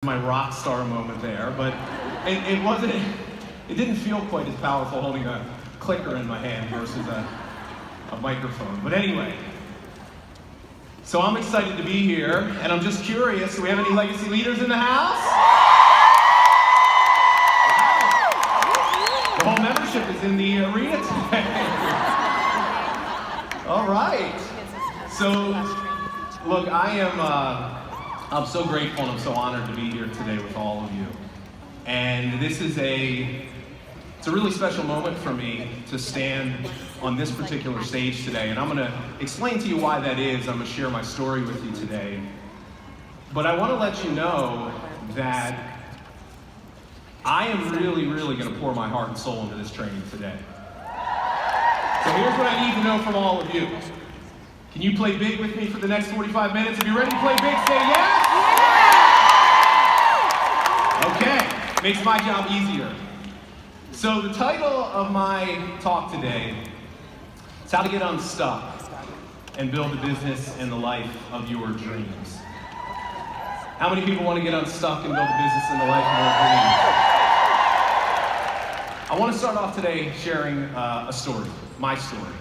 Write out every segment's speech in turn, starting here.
my rock star moment there, but it didn't feel quite as powerful holding a clicker in my hand versus a microphone. But anyway, so I'm excited to be here, and I'm just curious, do we have any legacy leaders in the house? Wow. The whole membership is in the arena today. All right. So, look, I'm so grateful and I'm so honored to be here today with all of you. And this is it's a really special moment for me to stand on this particular stage today. And I'm going to explain to you why that is. I'm going to share my story with you today. But I want to let you know that I am really, really going to pour my heart and soul into this training today. So here's what I need to know from all of you. Can you play big with me for the next 45 minutes? If you're ready to play big, say yes! Okay, makes my job easier. So the title of my talk today is How to Get Unstuck and Build the Business and the Life of Your Dreams. How many people want to get unstuck and build the business and the life of your dreams? I want to start off today sharing a story, my story.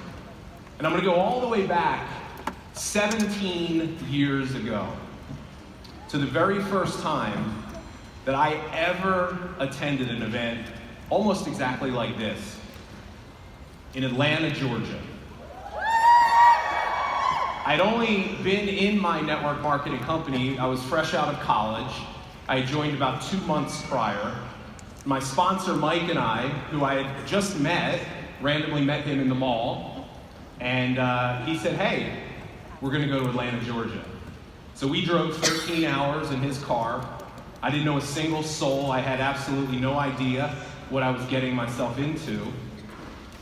And I'm going to go all the way back 17 years ago to the very first time that I ever attended an event almost exactly like this in Atlanta, Georgia. I'd only been in my network marketing company. I was fresh out of college. I had joined about 2 months prior. My sponsor, Mike, and I, who I had just met, randomly met him in the mall, and he said, hey, we're going to go to Atlanta, Georgia. So we drove 13 hours in his car. I didn't know a single soul. I had absolutely no idea what I was getting myself into.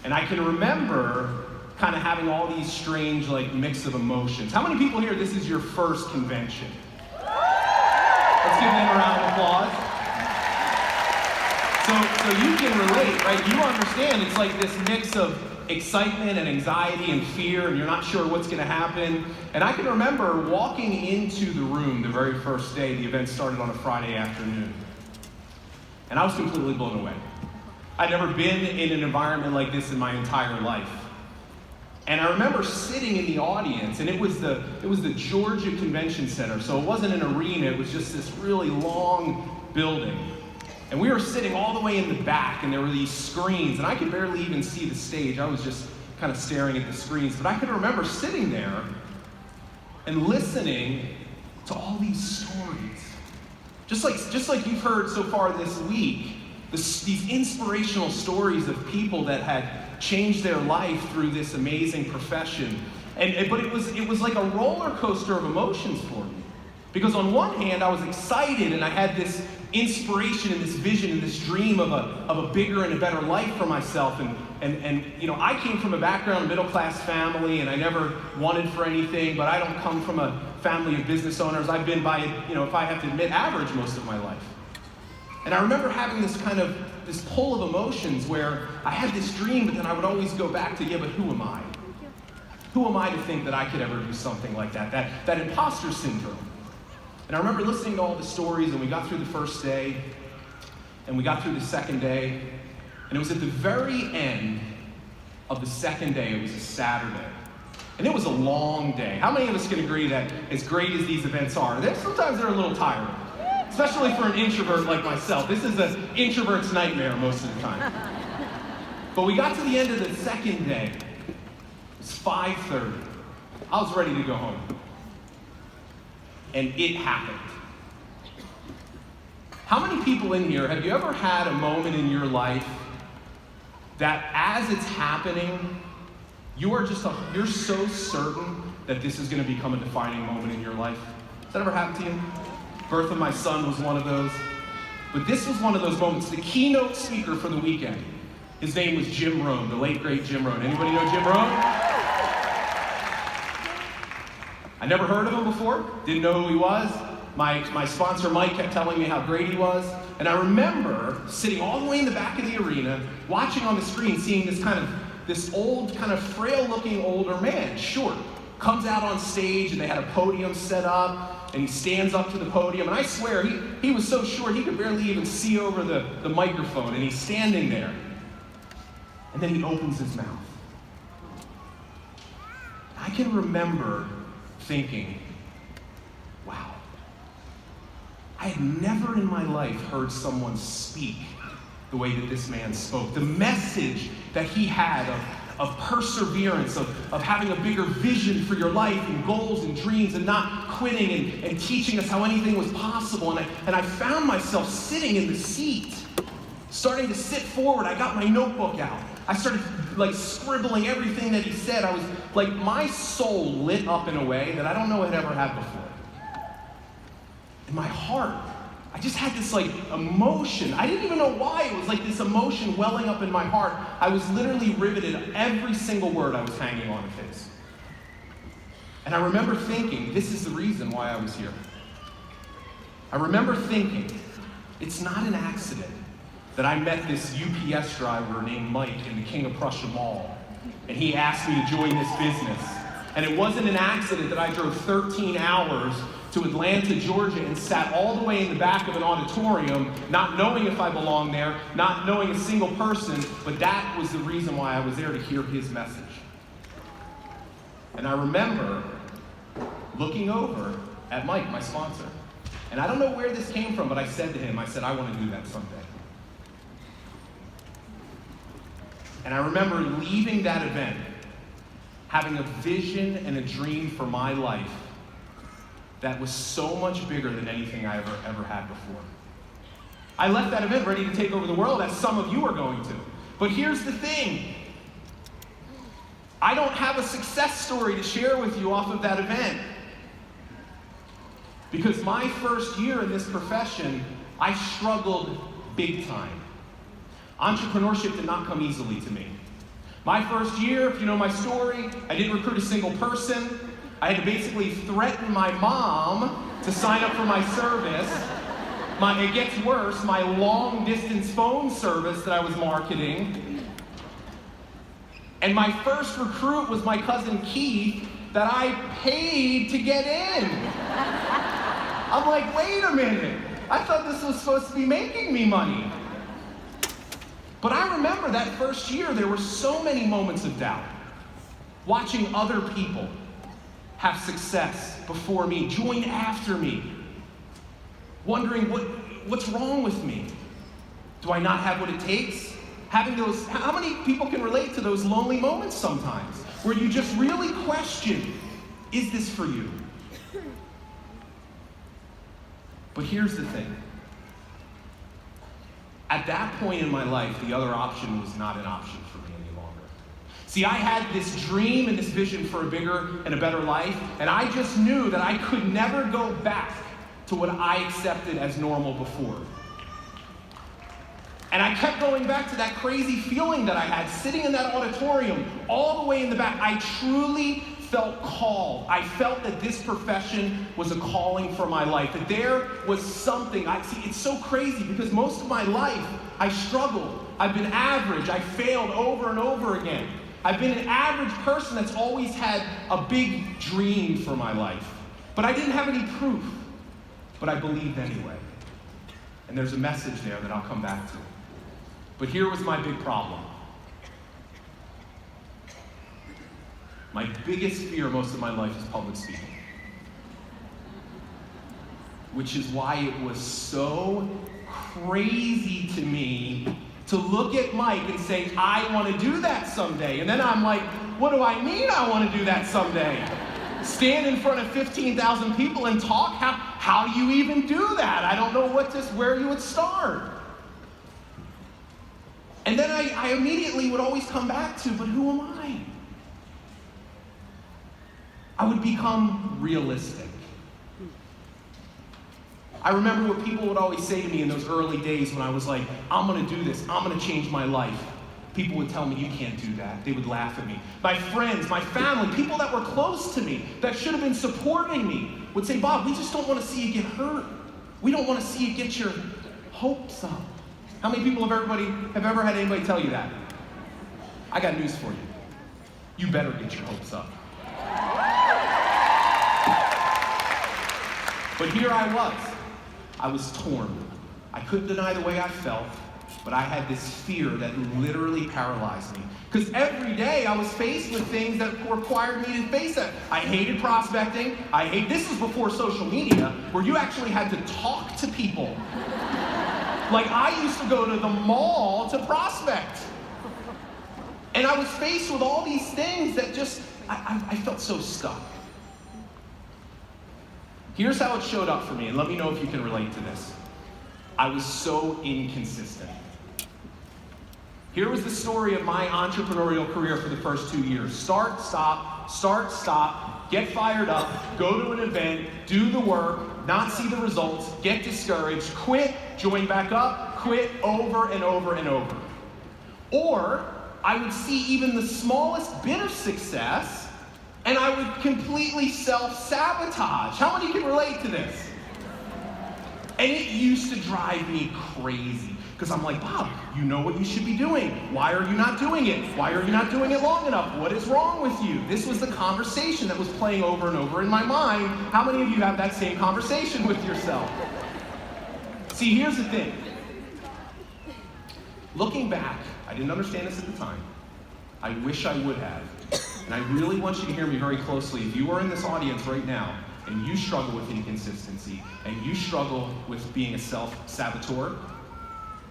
And I can remember kind of having all these strange mix of emotions. How many people here, this is your first convention? Let's give them a round of applause. So you can relate, right? You understand it's like this mix of excitement and anxiety and fear, and you're not sure what's going to happen. And I can remember walking into the room the very first day. The event started on a Friday afternoon. And I was completely blown away. I'd never been in an environment like this in my entire life. And I remember sitting in the audience, and it was the Georgia Convention Center. So it wasn't an arena, it was just this really long building. And we were sitting all the way in the back, and there were these screens, and I could barely even see the stage. I was just kind of staring at the screens. But I could remember sitting there and listening to all these stories. Just like you've heard so far this week, these inspirational stories of people that had changed their life through this amazing profession. But it was like a roller coaster of emotions for me. Because on one hand, I was excited, and I had this inspiration and this vision and this dream of a bigger and a better life for myself. And you know, I came from a background, a middle-class family, and I never wanted for anything, but I don't come from a family of business owners. I've been by, if I have to admit, average most of my life. And I remember having this pull of emotions where I had this dream, but then I would always go back to, yeah, but who am I? Who am I to think that I could ever do something like that? That imposter syndrome. And I remember listening to all the stories, and we got through the first day, and we got through the second day, and it was at the very end of the second day. It was a Saturday. And it was a long day. How many of us can agree that as great as these events are, sometimes they're a little tiring, especially for an introvert like myself. This is an introvert's nightmare most of the time. But we got to the end of the second day. It was 5:30. I was ready to go home. And it happened. How many people in here, have you ever had a moment in your life that as it's happening, you're so certain that this is going to become a defining moment in your life? Has that ever happened to you? Birth of my son was one of those. But this was one of those moments. The keynote speaker for the weekend, his name was Jim Rohn, the late, great Jim Rohn. Anybody know Jim Rohn? I never heard of him before, didn't know who he was. My sponsor, Mike, kept telling me how great he was. And I remember sitting all the way in the back of the arena, watching on the screen, seeing this old, kind of frail-looking older man, short, comes out on stage, and they had a podium set up. and he stands up to the podium, and I swear, he was so short he could barely even see over the microphone, and he's standing there. And then he opens his mouth. I can remember thinking, wow, I had never in my life heard someone speak the way that this man spoke. The message that he had of perseverance, of having a bigger vision for your life and goals and dreams and not quitting and teaching us how anything was possible. And I found myself sitting in the seat, starting to sit forward. I got my notebook out. I started scribbling everything that he said. I was my soul lit up in a way that I don't know it ever had before. In my heart, I just had this emotion. I didn't even know why. It was this emotion welling up in my heart. I was literally riveted. Every single word I was hanging on of his. And I remember thinking, this is the reason why I was here. I remember thinking, it's not an accident that I met this UPS driver named Mike in the King of Prussia Mall, and he asked me to join this business. And it wasn't an accident that I drove 13 hours to Atlanta, Georgia, and sat all the way in the back of an auditorium, not knowing if I belonged there, not knowing a single person, but that was the reason why I was there, to hear his message. And I remember looking over at Mike, my sponsor, and I don't know where this came from, but I said to him, I want to do that someday. And I remember leaving that event, having a vision and a dream for my life that was so much bigger than anything I ever had before. I left that event ready to take over the world, as some of you are going to. But here's the thing. I don't have a success story to share with you off of that event. Because my first year in this profession, I struggled big time. Entrepreneurship did not come easily to me. My first year, if you know my story, I didn't recruit a single person. I had to basically threaten my mom to sign up for my service. It gets worse, my long-distance phone service that I was marketing. And my first recruit was my cousin Keith that I paid to get in. I'm like, wait a minute. I thought this was supposed to be making me money. But I remember that first year, there were so many moments of doubt. Watching other people have success before me, join after me. Wondering what's wrong with me? Do I not have what it takes? How many people can relate to those lonely moments sometimes, where you just really question, is this for you? But here's the thing. At that point in my life, the other option was not an option for me any longer. See, I had this dream and this vision for a bigger and a better life, and I just knew that I could never go back to what I accepted as normal before. And I kept going back to that crazy feeling that I had sitting in that auditorium all the way in the back. I truly felt called. I felt that this profession was a calling for my life, that there was something. It's so crazy because most of my life I struggled. I've been average. I failed over and over again. I've been an average person that's always had a big dream for my life. But I didn't have any proof. But I believed anyway. And there's a message there that I'll come back to. But here was my big problem. My biggest fear most of my life is public speaking. Which is why it was so crazy to me to look at Mike and say, I want to do that someday. And then I'm like, what do I mean I want to do that someday? Stand in front of 15,000 people and talk? How do you even do that? I don't know where you would start. And then I immediately would always come back to, but who am I? I would become realistic. I remember what people would always say to me in those early days when I was like, I'm going to do this. I'm going to change my life. People would tell me, you can't do that. They would laugh at me. My friends, my family, people that were close to me, that should have been supporting me, would say, Bob, we just don't want to see you get hurt. We don't want to see you get your hopes up. How many people have ever had anybody tell you that? I got news for you. You better get your hopes up. But here I was. I was torn. I couldn't deny the way I felt, but I had this fear that literally paralyzed me. Because every day I was faced with things that required me to face that. I hated prospecting. This was before social media, where you actually had to talk to people. Like, I used to go to the mall to prospect. And I was faced with all these things that just, I felt so stuck. Here's how it showed up for me, and let me know if you can relate to this. I was so inconsistent. Here was the story of my entrepreneurial career for the first 2 years. Start, stop, get fired up, go to an event, do the work, not see the results, get discouraged, quit, join back up, quit over and over and over. Or I would see even the smallest bit of success and I would completely self-sabotage. How many can relate to this? And it used to drive me crazy. Because I'm like, Bob, you know what you should be doing. Why are you not doing it? Why are you not doing it long enough? What is wrong with you? This was the conversation that was playing over and over in my mind. How many of you have that same conversation with yourself? See, here's the thing. Looking back, I didn't understand this at the time. I wish I would have. And I really want you to hear me very closely. If you are in this audience right now, and you struggle with inconsistency, and you struggle with being a self-saboteur,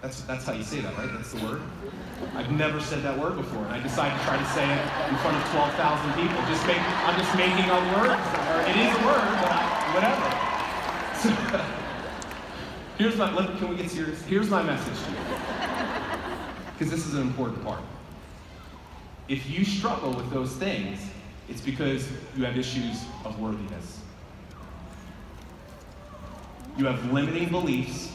that's how you say that, right? That's the word. I've never said that word before, and I decided to try to say it in front of 12,000 people. I'm just making up words. It is a word, but whatever. So, can we get serious? Here's my message to you, because this is an important part. If you struggle with those things, it's because you have issues of worthiness. You have limiting beliefs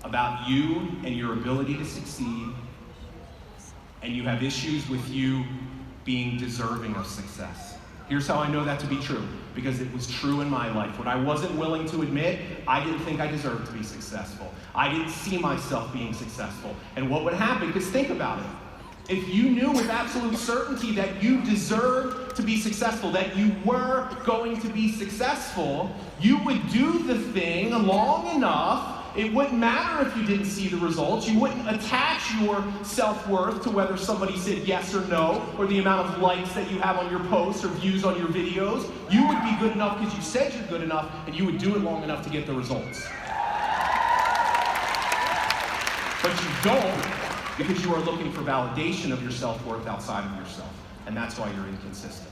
about you and your ability to succeed, and you have issues with you being deserving of success. Here's how I know that to be true, because it was true in my life. What I wasn't willing to admit, I didn't think I deserved to be successful. I didn't see myself being successful. And what would happen, because think about it, if you knew with absolute certainty that you deserved to be successful, that you were going to be successful, you would do the thing long enough. It wouldn't matter if you didn't see the results. You wouldn't attach your self-worth to whether somebody said yes or no, or the amount of likes that you have on your posts or views on your videos. You would be good enough because you said you're good enough, and you would do it long enough to get the results. But you don't, because you are looking for validation of your self-worth outside of yourself. And that's why you're inconsistent.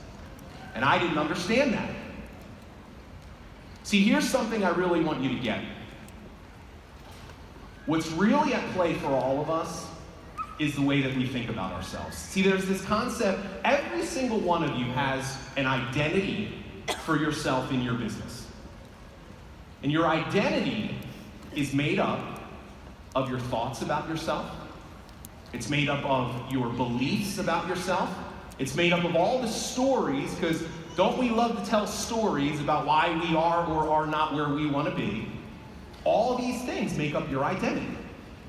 And I didn't understand that. See, here's something I really want you to get. What's really at play for all of us is the way that we think about ourselves. See, there's this concept, every single one of you has an identity for yourself in your business. And your identity is made up of your thoughts about yourself. It's made up of your beliefs about yourself. It's made up of all the stories, because don't we love to tell stories about why we are or are not where we want to be? All these things make up your identity.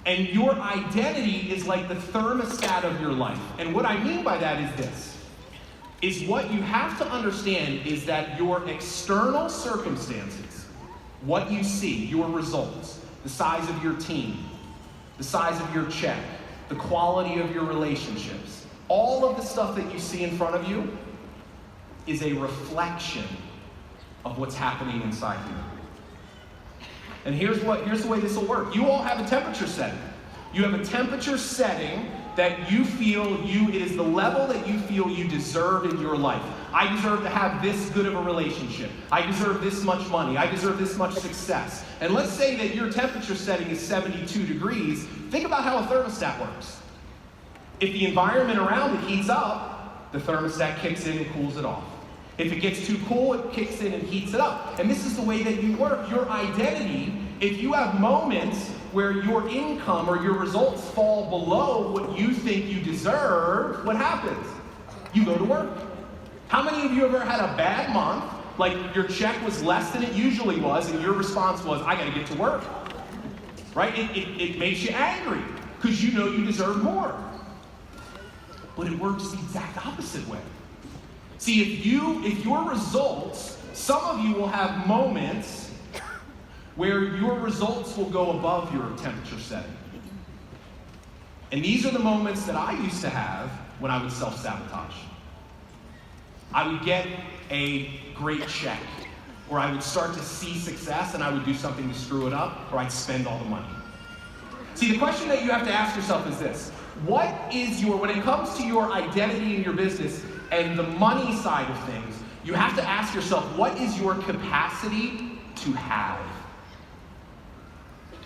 And your identity is like the thermostat of your life. And what I mean by that is this, is what you have to understand is that your external circumstances, what you see, your results, the size of your team, the size of your check, the quality of your relationships, all of the stuff that you see in front of you is a reflection of what's happening inside you. And here's the way this will work. You all have a temperature setting. You have a temperature setting that you feel it is the level that you feel you deserve in your life. I deserve to have this good of a relationship. I deserve this much money. I deserve this much success. And let's say that your temperature setting is 72 degrees. Think about how a thermostat works. If the environment around it heats up, the thermostat kicks in and cools it off. If it gets too cool, it kicks in and heats it up. And this is the way that you work. Your identity, if you have moments where your income or your results fall below what you think you deserve, what happens? You go to work. How many of you ever had a bad month, like your check was less than it usually was, and your response was, I gotta get to work, right? It makes you angry, because you know you deserve more. But it works the exact opposite way. See, if your results Some of you will have moments where your results will go above your temperature setting. And these are the moments that I used to have when I would self-sabotage. I would get a great check, or I would start to see success and I would do something to screw it up, or I'd spend all the money. See, the question that you have to ask yourself is this: when it comes to your identity in your business and the money side of things, you have to ask yourself, what is your capacity to have?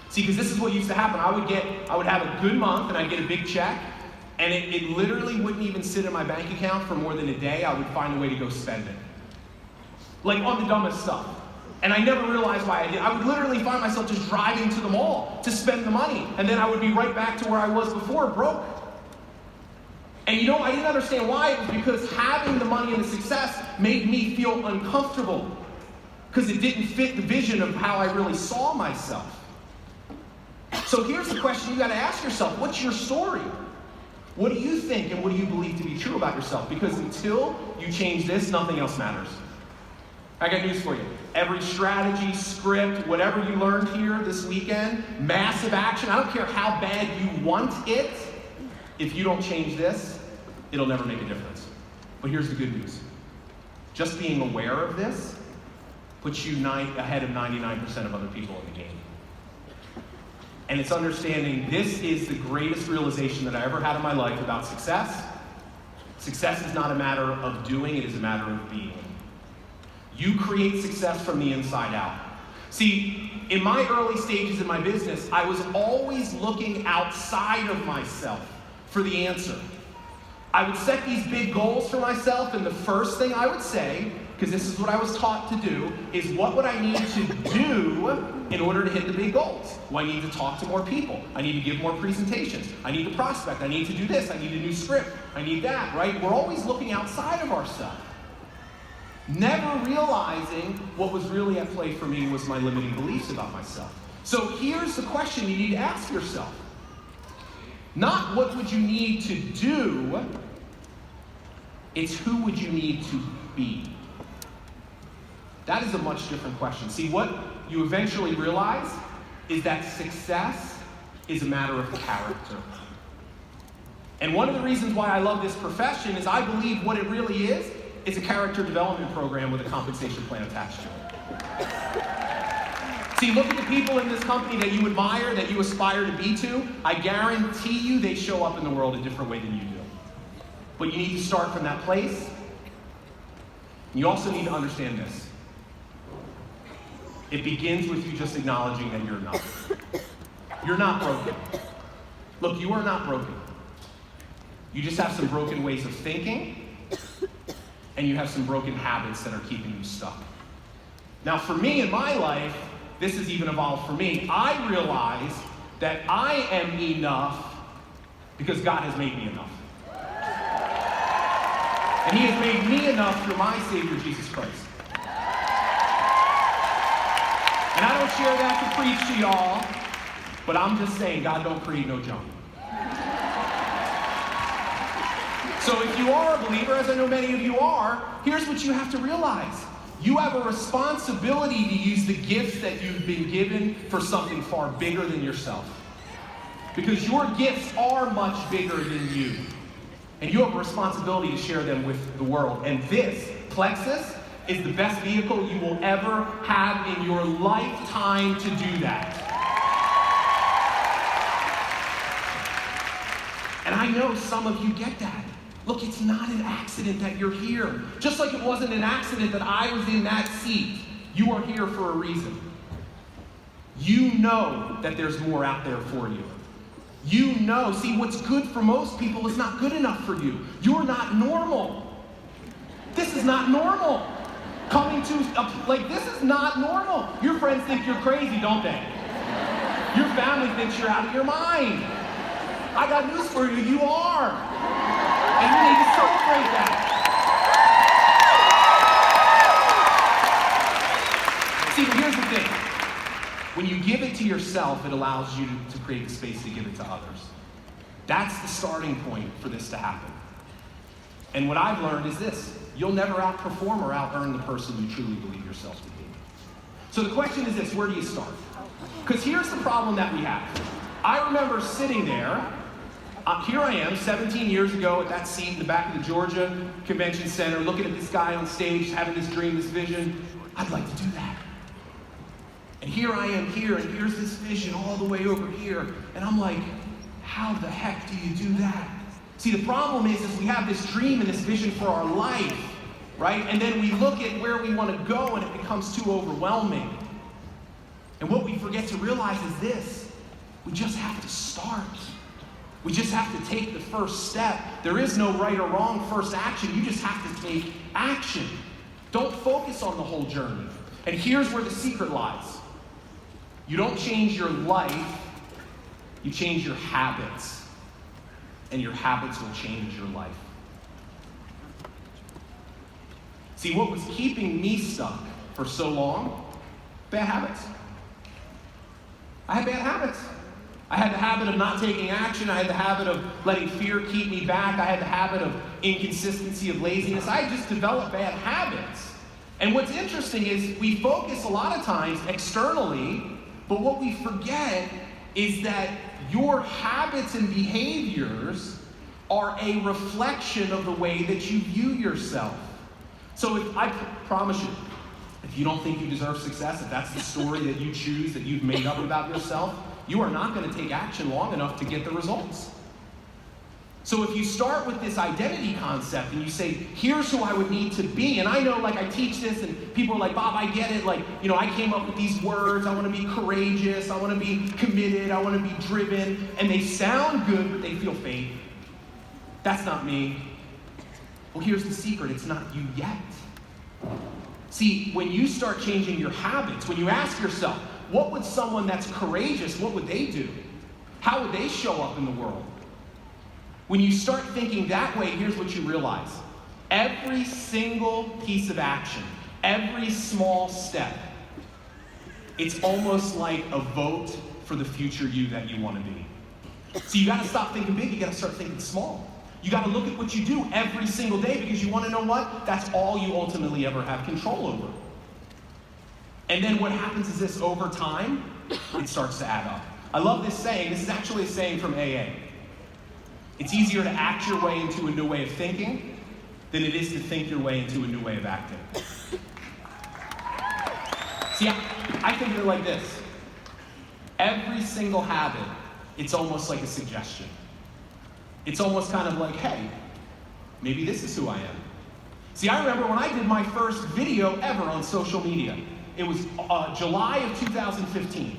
See, because this is what used to happen. I would have a good month and I'd get a big check, and it literally wouldn't even sit in my bank account for more than a day. I would find a way to go spend it. Like on the dumbest stuff. And I never realized why I did. I would literally find myself just driving to the mall to spend the money, and then I would be right back to where I was before, broke. And you know, I didn't understand why. It was because having the money and the success made me feel uncomfortable, because it didn't fit the vision of how I really saw myself. So here's the question you got to ask yourself: what's your story? What do you think and what do you believe to be true about yourself? Because until you change this, nothing else matters. I got news for you. Every strategy, script, whatever you learned here this weekend, massive action, I don't care how bad you want it, if you don't change this, it'll never make a difference. But here's the good news. Just being aware of this puts you ahead of 99% of other people in the game. And it's understanding this is the greatest realization that I ever had in my life about success. Success is not a matter of doing, it is a matter of being. You create success from the inside out. See, in my early stages in my business, I was always looking outside of myself for the answer. I would set these big goals for myself, and the first thing I would say, because this is what I was taught to do, is what would I need to do in order to hit the big goals? Well, I need to talk to more people. I need to give more presentations. I need to prospect. I need to do this. I need a new script. I need that, right? We're always looking outside of ourselves. Never realizing what was really at play for me was my limiting beliefs about myself. So here's the question you need to ask yourself. Not what would you need to do, it's who would you need to be. That is a much different question. See, what you eventually realize is that success is a matter of character. And one of the reasons why I love this profession is I believe what it really is a character development program with a compensation plan attached to it. See, look at the people in this company that you admire, that you aspire to be to. I guarantee you they show up in the world a different way than you do. But you need to start from that place. You also need to understand this. It begins with you just acknowledging that you're not. You're not broken. Look, you are not broken. You just have some broken ways of thinking, and you have some broken habits that are keeping you stuck. Now, for me in my life, this has even evolved for me. I realize that I am enough because God has made me enough. And He has made me enough through my Savior, Jesus Christ. And I don't share that to preach to y'all, but I'm just saying, God don't create no junk. So if you are a believer, as I know many of you are, here's what you have to realize. You have a responsibility to use the gifts that you've been given for something far bigger than yourself. Because your gifts are much bigger than you. And you have a responsibility to share them with the world. And this, Plexus, is the best vehicle you will ever have in your lifetime to do that. And I know some of you get that. Look, it's not an accident that you're here. Just like it wasn't an accident that I was in that seat. You are here for a reason. You know that there's more out there for you. You know, see, what's good for most people is not good enough for you. You're not normal. This is not normal. Coming to, this is not normal. Your friends think you're crazy, don't they? Your family thinks you're out of your mind. I got news for you, you are. And you need to celebrate that. See, here's the thing. When you give it to yourself, it allows you to create the space to give it to others. That's the starting point for this to happen. And what I've learned is this: you'll never outperform or out-earn the person you truly believe yourself to be. So the question is this: where do you start? Because here's the problem that we have. I remember sitting there, here I am, 17 years ago at that seat in the back of the Georgia Convention Center, looking at this guy on stage, having this dream, this vision. I'd like to do that. And here I am here, and here's this vision all the way over here. And I'm like, how the heck do you do that? See, the problem is we have this dream and this vision for our life, right? And then we look at where we want to go, and it becomes too overwhelming. And what we forget to realize is this: we just have to start. We just have to take the first step. There is no right or wrong first action. You just have to take action. Don't focus on the whole journey. And here's where the secret lies. You don't change your life, you change your habits. And your habits will change your life. See, what was keeping me stuck for so long? Bad habits. I had bad habits. I had the habit of not taking action. I had the habit of letting fear keep me back. I had the habit of inconsistency, of laziness. I had just developed bad habits. And what's interesting is we focus a lot of times externally, but what we forget is that your habits and behaviors are a reflection of the way that you view yourself. So if I promise you, if you don't think you deserve success, if that's the story that you choose, that you've made up about yourself, you are not going to take action long enough to get the results. So if you start with this identity concept and you say, here's who I would need to be, and I know, like, I teach this and people are like, Bob, I get it, like, you know, I came up with these words, I want to be courageous, I want to be committed, I want to be driven, and they sound good, but they feel fake. That's not me. Well, here's the secret: it's not you yet. See, when you start changing your habits, when you ask yourself, what would someone that's courageous, what would they do? How would they show up in the world? When you start thinking that way, here's what you realize. Every single piece of action, every small step, it's almost like a vote for the future you that you want to be. So you got to stop thinking big, you got to start thinking small. You got to look at what you do every single day, because you want to know what? That's all you ultimately ever have control over. And then what happens is this: over time, it starts to add up. I love this saying. This is actually a saying from AA. It's easier to act your way into a new way of thinking than it is to think your way into a new way of acting. See, I think of it like this. Every single habit, it's almost like a suggestion. It's almost kind of like, hey, maybe this is who I am. See, I remember when I did my first video ever on social media. It was July of 2015.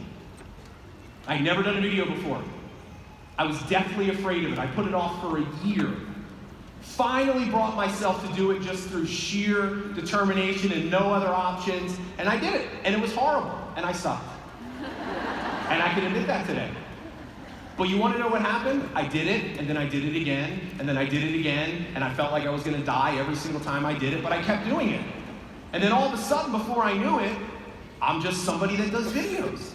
I'd never done a video before. I was deathly afraid of it. I put it off for a year. Finally brought myself to do it just through sheer determination and no other options. And I did it. And it was horrible. And I sucked. And I can admit that today. But you want to know what happened? I did it, and then I did it again, and then I did it again, and I felt like I was going to die every single time I did it, but I kept doing it. And then all of a sudden, before I knew it, I'm just somebody that does videos.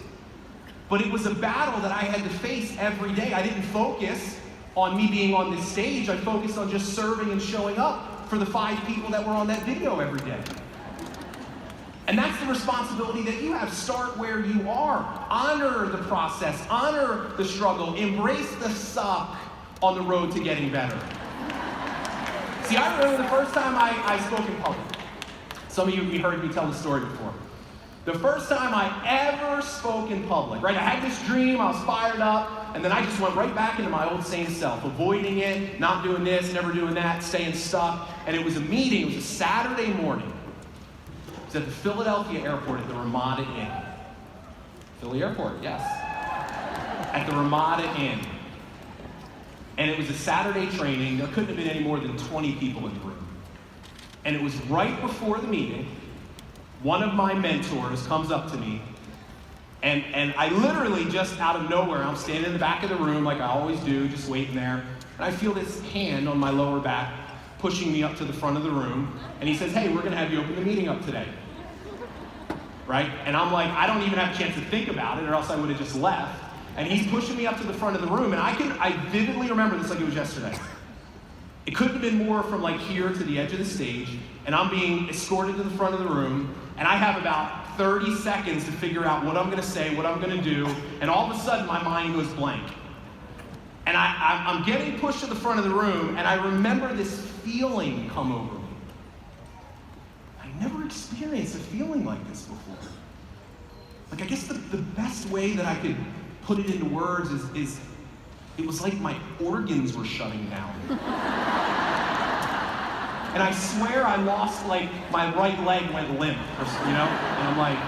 But it was a battle that I had to face every day. I didn't focus on me being on this stage. I focused on just serving and showing up for the 5 people that were on that video every day. And that's the responsibility that you have. Start where you are. Honor the process. Honor the struggle. Embrace the suck on the road to getting better. See, I remember the first time I spoke in public. Some of you heard me tell the story before. The first time I ever spoke in public, right? I had this dream, I was fired up, and then I just went right back into my old same self, avoiding it, not doing this, never doing that, staying stuck. And it was a meeting, it was a Saturday morning. It was at the Philadelphia airport at the Ramada Inn. Philly Airport, yes. At the Ramada Inn. And it was a Saturday training. There couldn't have been any more than 20 people in the room. And it was right before the meeting. One of my mentors comes up to me, and I literally just out of nowhere, I'm standing in the back of the room like I always do, just waiting there, and I feel this hand on my lower back pushing me up to the front of the room, and he says, hey, we're going to have you open the meeting up today. Right? And I'm like, I don't even have a chance to think about it, or else I would have just left. And he's pushing me up to the front of the room, and I vividly remember this like it was yesterday. It couldn't have been more from like here to the edge of the stage, and I'm being escorted to the front of the room, and I have about 30 seconds to figure out what I'm going to say, what I'm going to do, and all of a sudden my mind goes blank. And I'm getting pushed to the front of the room, and I remember this feeling come over me. I never experienced a feeling like this before. Like, I guess the best way that I could put it into words is it was like my organs were shutting down. And I swear I lost, like, my right leg went limp, you know? And I'm like,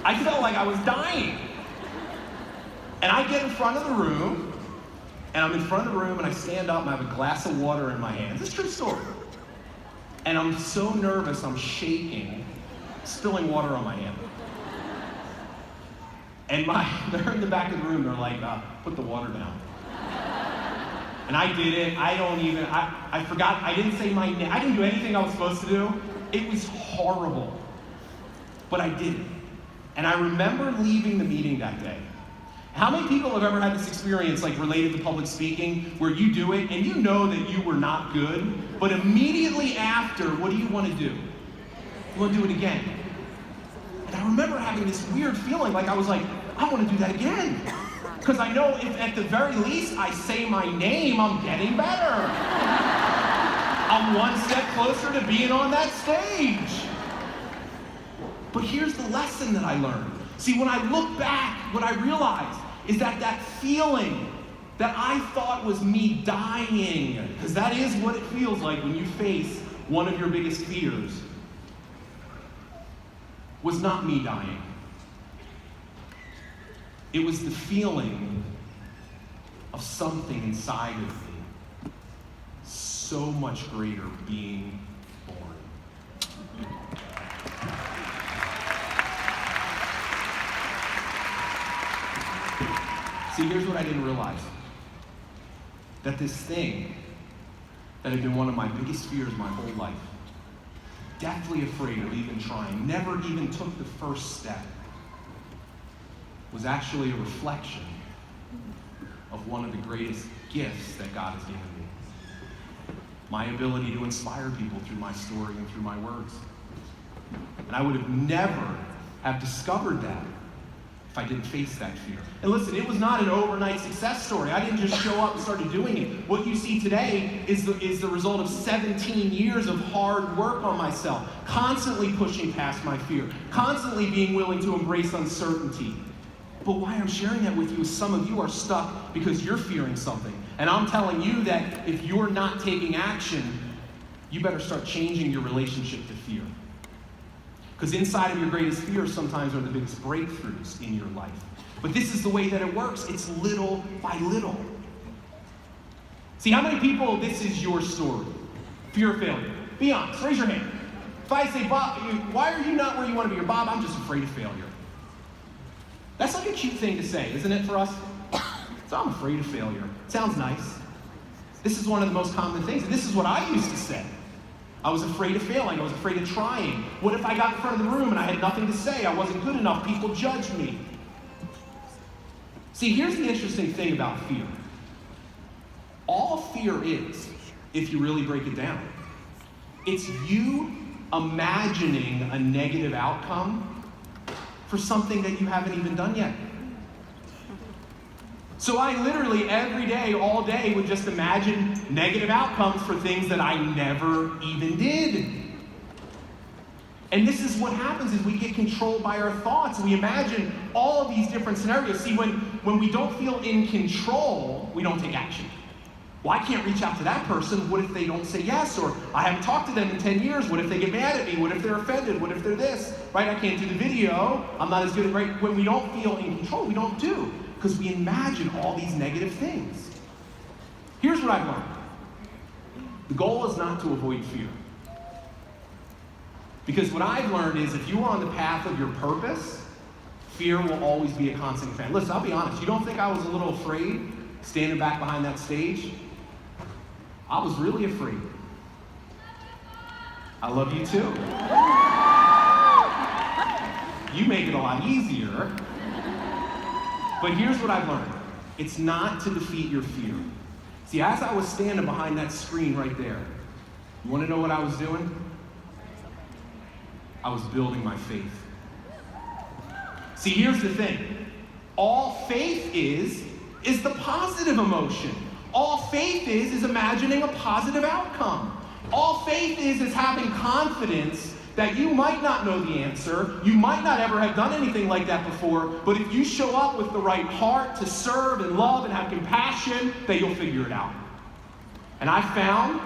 I felt like I was dying. And I get in front of the room, and I'm in front of the room, and I stand up, and I have a glass of water in my hand. It's a true story. And I'm so nervous, I'm shaking, spilling water on my hand. And they're in the back of the room, they're like, put the water down. And I did it. I forgot, I didn't say my name. I didn't do anything I was supposed to do. It was horrible. But I did it. And I remember leaving the meeting that day. How many people have ever had this experience, like related to public speaking, where you do it and you know that you were not good, but immediately after, what do you want to do? You want to do it again. And I remember having this weird feeling, like I was like, I want to do that again. Because I know if at the very least I say my name, I'm getting better. I'm one step closer to being on that stage. But here's the lesson that I learned. See, when I look back, what I realized is that feeling that I thought was me dying, because that is what it feels like when you face one of your biggest fears, was not me dying. It was the feeling of something inside of me so much greater being born. See, here's what I didn't realize. That this thing that had been one of my biggest fears my whole life, deathly afraid of even trying, never even took the first step, was actually a reflection of one of the greatest gifts that God has given me. My ability to inspire people through my story and through my words. And I would have never have discovered that if I didn't face that fear. And listen, it was not an overnight success story. I didn't just show up and started doing it. What you see today is the result of 17 years of hard work on myself, constantly pushing past my fear, constantly being willing to embrace uncertainty. But why I'm sharing that with you is some of you are stuck because you're fearing something. And I'm telling you that if you're not taking action, you better start changing your relationship to fear. Because inside of your greatest fears sometimes are the biggest breakthroughs in your life. But this is the way that it works. It's little by little. See, how many people, this is your story? Fear of failure. Be honest, raise your hand. If I say, Bob, why are you not where you want to be? Or Bob, I'm just afraid of failure. That's like a cute thing to say, isn't it, for us? So I'm afraid of failure. Sounds nice. This is one of the most common things. And this is what I used to say. I was afraid of failing. I was afraid of trying. What if I got in front of the room and I had nothing to say? I wasn't good enough. People judged me. See, here's the interesting thing about fear. All fear is, if you really break it down, it's you imagining a negative outcome for something that you haven't even done yet. So I literally every day, all day, would just imagine negative outcomes for things that I never even did. And this is what happens is we get controlled by our thoughts. We imagine all of these different scenarios. See, when we don't feel in control, we don't take action. Well, I can't reach out to that person. What if they don't say yes? Or I haven't talked to them in 10 years. What if they get mad at me? What if they're offended? What if they're this? Right? I can't do the video. I'm not as good at, right? When we don't feel in control, we don't do. Because we imagine all these negative things. Here's what I've learned. The goal is not to avoid fear. Because what I've learned is if you are on the path of your purpose, fear will always be a constant fan. Listen, I'll be honest. You don't think I was a little afraid standing back behind that stage? I was really afraid. I love you too. You make it a lot easier. But here's what I've learned. It's not to defeat your fear. See, as I was standing behind that screen right there, you want to know what I was doing? I was building my faith. See, here's the thing. All faith is the positive emotion. All faith is imagining a positive outcome. All faith is having confidence that you might not know the answer, you might not ever have done anything like that before, but if you show up with the right heart to serve and love and have compassion, that you'll figure it out. And I found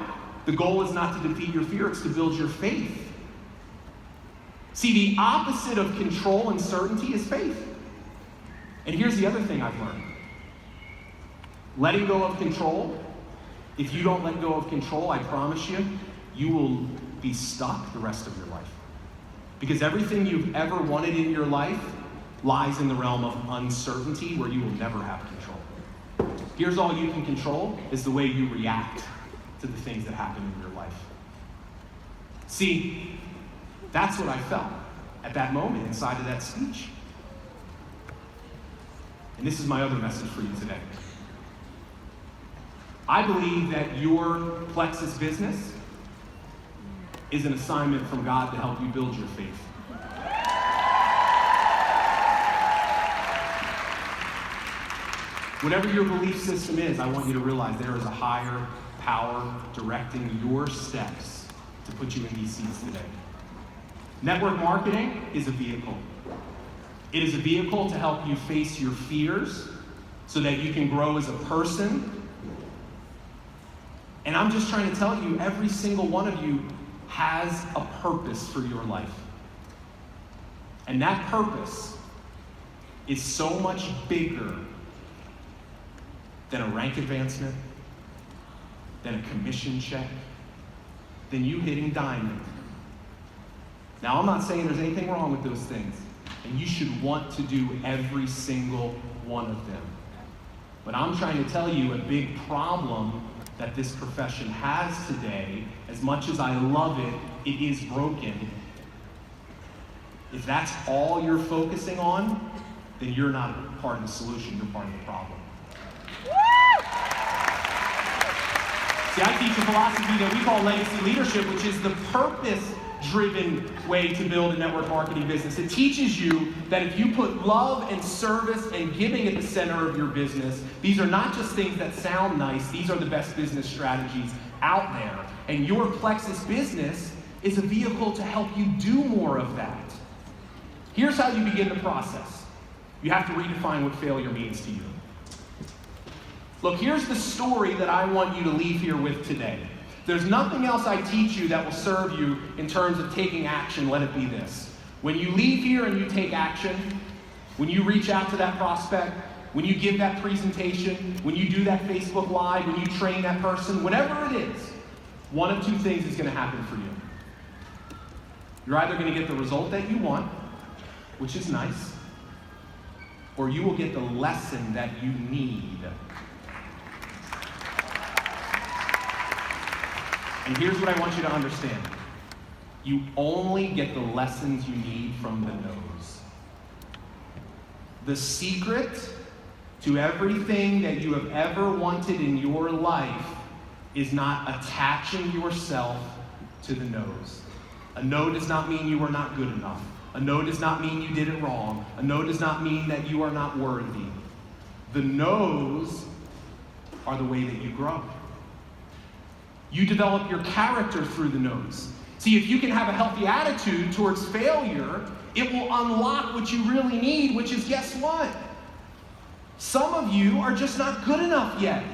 the goal is not to defeat your fear, it's to build your faith. See, the opposite of control and certainty is faith. And here's the other thing I've learned. Letting go of control, if you don't let go of control, I promise you, you will be stuck the rest of your life. Because everything you've ever wanted in your life lies in the realm of uncertainty where you will never have control. Here's all you can control is the way you react to the things that happen in your life. See, that's what I felt at that moment inside of that speech. And this is my other message for you today. I believe that your Plexus business is an assignment from God to help you build your faith. Whatever your belief system is, I want you to realize there is a higher power directing your steps to put you in these seats today. Network marketing is a vehicle. It is a vehicle to help you face your fears so that you can grow as a person. And I'm just trying to tell you, every single one of you has a purpose for your life. And that purpose is so much bigger than a rank advancement, than a commission check, than you hitting diamond. Now, I'm not saying there's anything wrong with those things, and you should want to do every single one of them. But I'm trying to tell you a big problem that this profession has today, as much as I love it, it is broken. If that's all you're focusing on, then you're not part of the solution, you're part of the problem. See, I teach a philosophy that we call legacy leadership, which is the purpose-driven way to build a network marketing business. It teaches you that if you put love and service and giving at the center of your business, these are not just things that sound nice, these are the best business strategies out there. And your Plexus business is a vehicle to help you do more of that. Here's how you begin the process. You have to redefine what failure means to you. Look, here's the story that I want you to leave here with today. There's nothing else I teach you that will serve you in terms of taking action, let it be this. When you leave here and you take action, when you reach out to that prospect, when you give that presentation, when you do that Facebook Live, when you train that person, whatever it is, one of two things is going to happen for you. You're either going to get the result that you want, which is nice, or you will get the lesson that you need. And here's what I want you to understand. You only get the lessons you need from the no's. The secret to everything that you have ever wanted in your life is not attaching yourself to the no's. A no does not mean you are not good enough. A no does not mean you did it wrong. A no does not mean that you are not worthy. The no's are the way that you grow. You develop your character through the no's. See, if you can have a healthy attitude towards failure, it will unlock what you really need, which is, guess what? Some of you are just not good enough yet.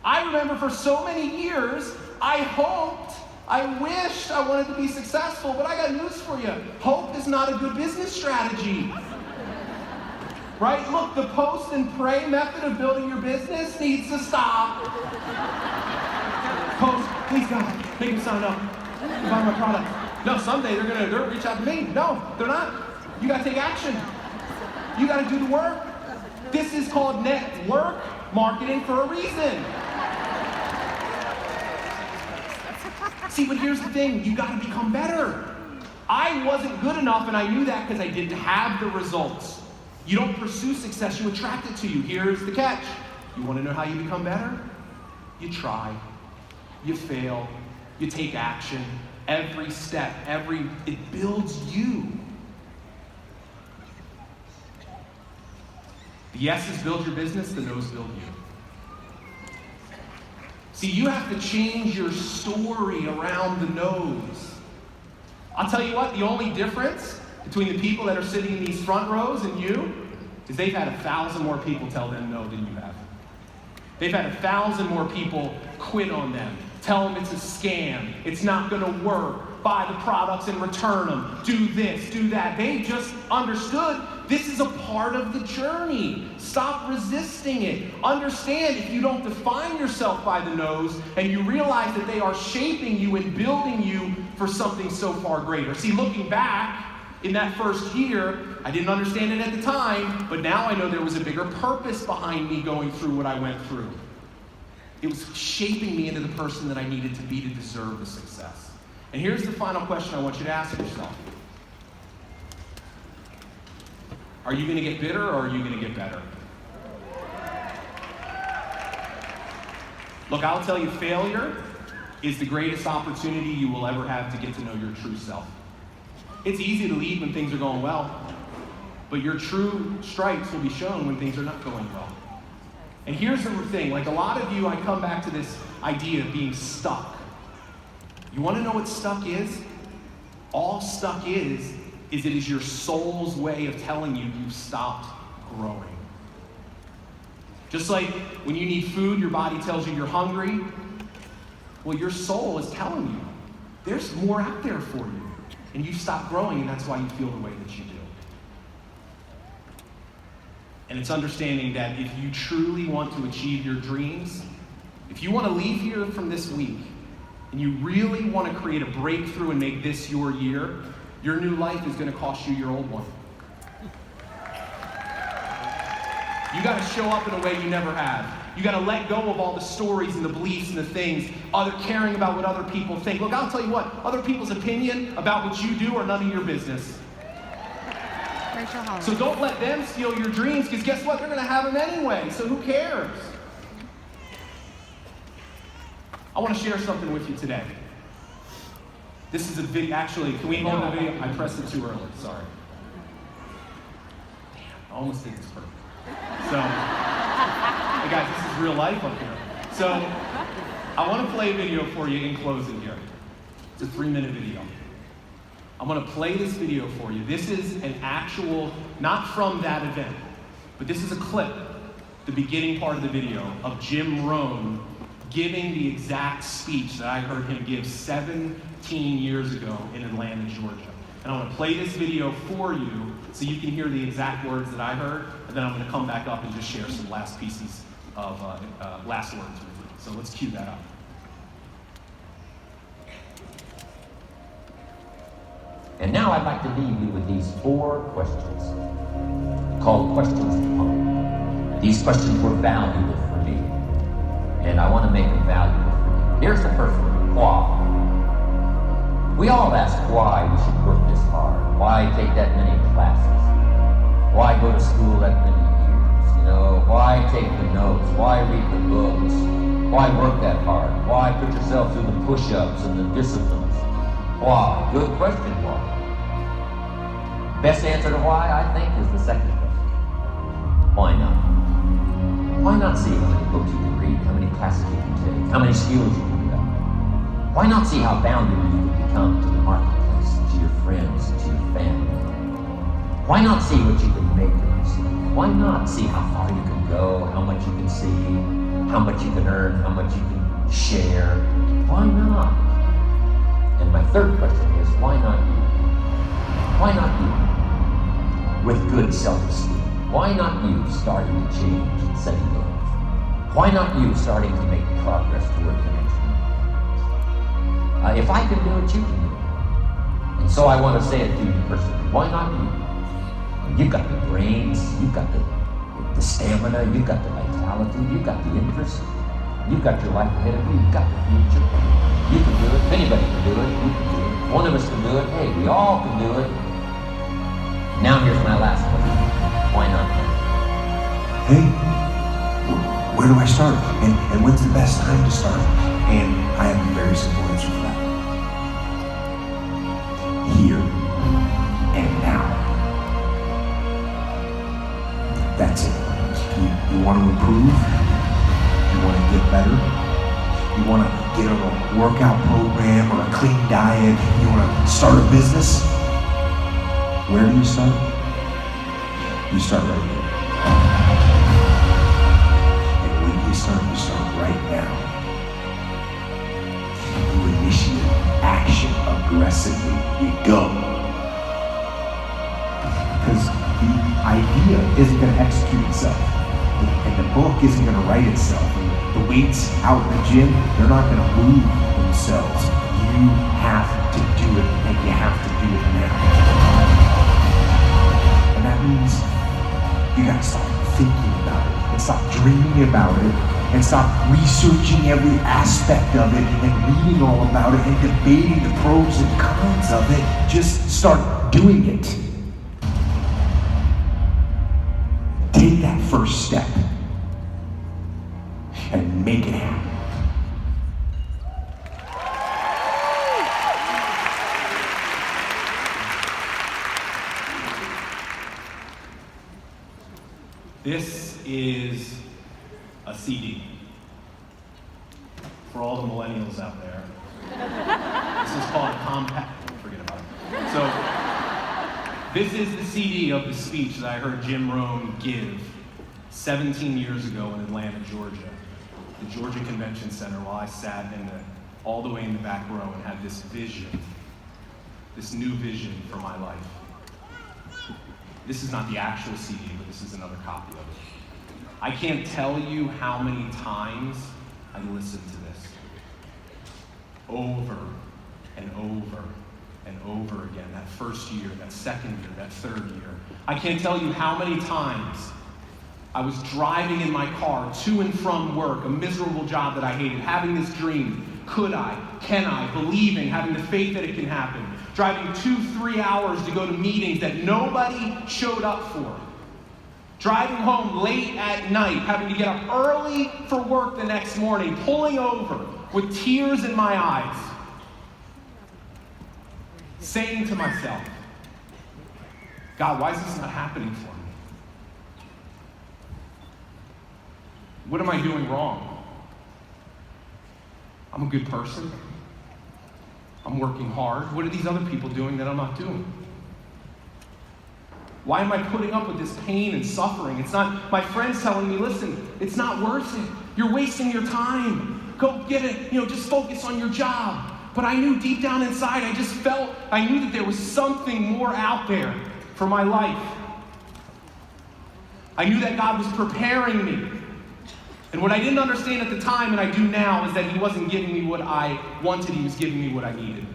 I remember for so many years, I hoped, I wished I wanted to be successful, but I got news for you. Hope is not a good business strategy. Right? Look, the post and pray method of building your business needs to stop. Post, please God, make them sign up and buy my product. No, someday they'll reach out to me. No, they're not. You gotta take action. You gotta do the work. This is called network marketing for a reason. See, but here's the thing, you gotta become better. I wasn't good enough, and I knew that because I didn't have the results. You don't pursue success, you attract it to you. Here's the catch. You want to know how you become better? You try, you fail, you take action. Every step, it builds you. The yeses build your business, the nos build you. See, you have to change your story around the no's. I'll tell you what, the only difference between the people that are sitting in these front rows and you is they've had 1,000 more people tell them no than you have. They've had 1,000 more people quit on them, tell them it's a scam, it's not going to work, buy the products and return them, do this, do that. They just understood this is a part of the journey. Stop resisting it. Understand if you don't define yourself by the no's and you realize that they are shaping you and building you for something so far greater. See, looking back in that first year, I didn't understand it at the time, but now I know there was a bigger purpose behind me going through what I went through. It was shaping me into the person that I needed to be to deserve the success. And here's the final question I want you to ask yourself. Are you going to get bitter or are you going to get better? Look, I'll tell you, failure is the greatest opportunity you will ever have to get to know your true self. It's easy to lead when things are going well, but your true stripes will be shown when things are not going well. And here's the thing, like a lot of you, I come back to this idea of being stuck. You want to know what stuck is? All stuck is it is your soul's way of telling you you've stopped growing. Just like when you need food, your body tells you you're hungry. Well, your soul is telling you there's more out there for you. And you stop growing, and that's why you feel the way that you do. And it's understanding that if you truly want to achieve your dreams, if you want to leave here from this week, and you really want to create a breakthrough and make this your year, your new life is going to cost you your old one. You got to show up in a way you never have. You got to let go of all the stories and the beliefs and the things, caring about what other people think. Look, I'll tell you what, other people's opinion about what you do are none of your business. So don't let them steal your dreams, because guess what? They're going to have them anyway, so who cares? I want to share something with you today. This is a big, actually, can we hold the video? I pressed it too early, sorry. Damn, I almost did this perfect. So, hey guys, this is real life up here. So, I want to play a video for you in closing here. It's a 3-minute video. I'm going to play this video for you. This is an actual, not from that event, but this is a clip, the beginning part of the video, of Jim Rohn giving the exact speech that I heard him give 17 years ago in Atlanta, Georgia. And I want to play this video for you so you can hear the exact words that I heard, and then I'm going to come back up and just share some last pieces of last words with you. So let's cue that up. And now I'd like to leave you with these 4 questions, called questions of hope. These questions were valuable for me, and I want to make them valuable for you. Here's the first one, why? We all ask why we should work this hard. Why take that many classes? Why go to school that many years? Why take the notes? Why read the books? Why work that hard? Why put yourself through the push-ups and the disciplines? Why? Good question, why? Best answer to why, I think, is the second question. Why not? Why not see how many books you can read, how many classes you can take, how many skills you can develop? Why not see how valuable you can become to the marketplace, to your friends, to your family? Why not see what you can make of yourself? Why not see how far you can go, how much you can see, how much you can earn, how much you can share? Why not? And my third question is, why not you? Why not you? With good self-esteem. Why not you starting to change and setting goals? Why not you starting to make progress toward the next one? If I can do it, you can do it. And so I want to say it to you personally. Why not you? You've got the brains, you've got the stamina, you've got the vitality, you've got the interest, you've got your life ahead of you, you've got the future. You can do it. If anybody can do it, you can do it. One of us can do it. Hey, we all can do it. Now here's my last question. Why not? Hey, where do I start? And when's the best time to start? And I have a very simple answer for that. Here and now. That's it. You want to improve? You want to get better? You want to get on a workout program or a clean diet? You want to start a business? Where do you start? You start right here. And when you start right now. You initiate action aggressively. You go. Because the idea isn't going to execute itself. And the book isn't going to write itself. And the weights out in the gym, they're not going to move themselves. You have to do it, and you have to do it now. And that means you got to stop thinking about it, and stop dreaming about it, and stop researching every aspect of it, and reading all about it, and debating the pros and cons of it. Just start doing it. Take that first step and make it happen. This is a CD. For all the millennials out there, this is called a compact. Forget about it. So, this is the CD of the speech that I heard Jim Rome give 17 years ago in Atlanta, Georgia, the Georgia Convention Center, while I sat all the way in the back row and had this vision, this new vision for my life. This is not the actual CD, but this is another copy of it. I can't tell you how many times I listened to this. Over and over and over again. That first year, that second year, that third year. I can't tell you how many times I was driving in my car to and from work, a miserable job that I hated, having this dream. Could I? Can I? Believing, having the faith that it can happen. Driving 2-3 hours to go to meetings that nobody showed up for. Driving home late at night, having to get up early for work the next morning, pulling over with tears in my eyes. Saying to myself, God, why is this not happening for me? What am I doing wrong? I'm a good person. I'm working hard. What are these other people doing that I'm not doing? Why am I putting up with this pain and suffering? It's not my friends telling me, listen, it's not worth it. You're wasting your time. Go get it, just focus on your job. But I knew deep down inside, I knew that there was something more out there for my life. I knew that God was preparing me. And what I didn't understand at the time, and I do now, is that He wasn't giving me what I wanted, He was giving me what I needed.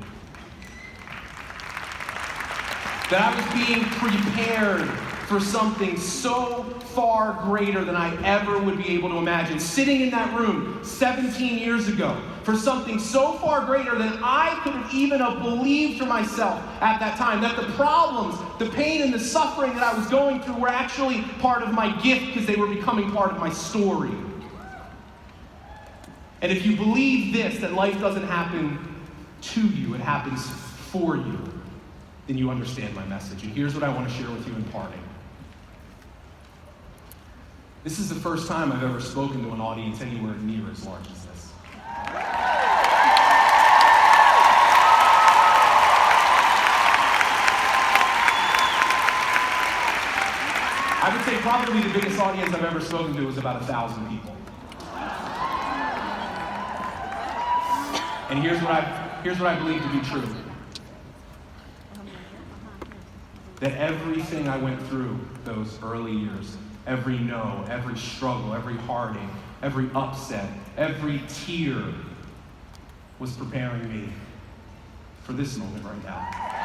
That I was being prepared for something so far greater than I ever would be able to imagine. Sitting in that room 17 years ago, for something so far greater than I could have even have believed for myself at that time. That the problems, the pain, and the suffering that I was going through were actually part of my gift because they were becoming part of my story. And if you believe this, that life doesn't happen to you, it happens for you, then you understand my message. And here's what I want to share with you in parting. This is the first time I've ever spoken to an audience anywhere near as large as this. I would say probably the biggest audience I've ever spoken to was about 1,000 people. And here's what I believe to be true. That everything I went through those early years, every no, every struggle, every heartache, every upset, every tear was preparing me for this moment right now.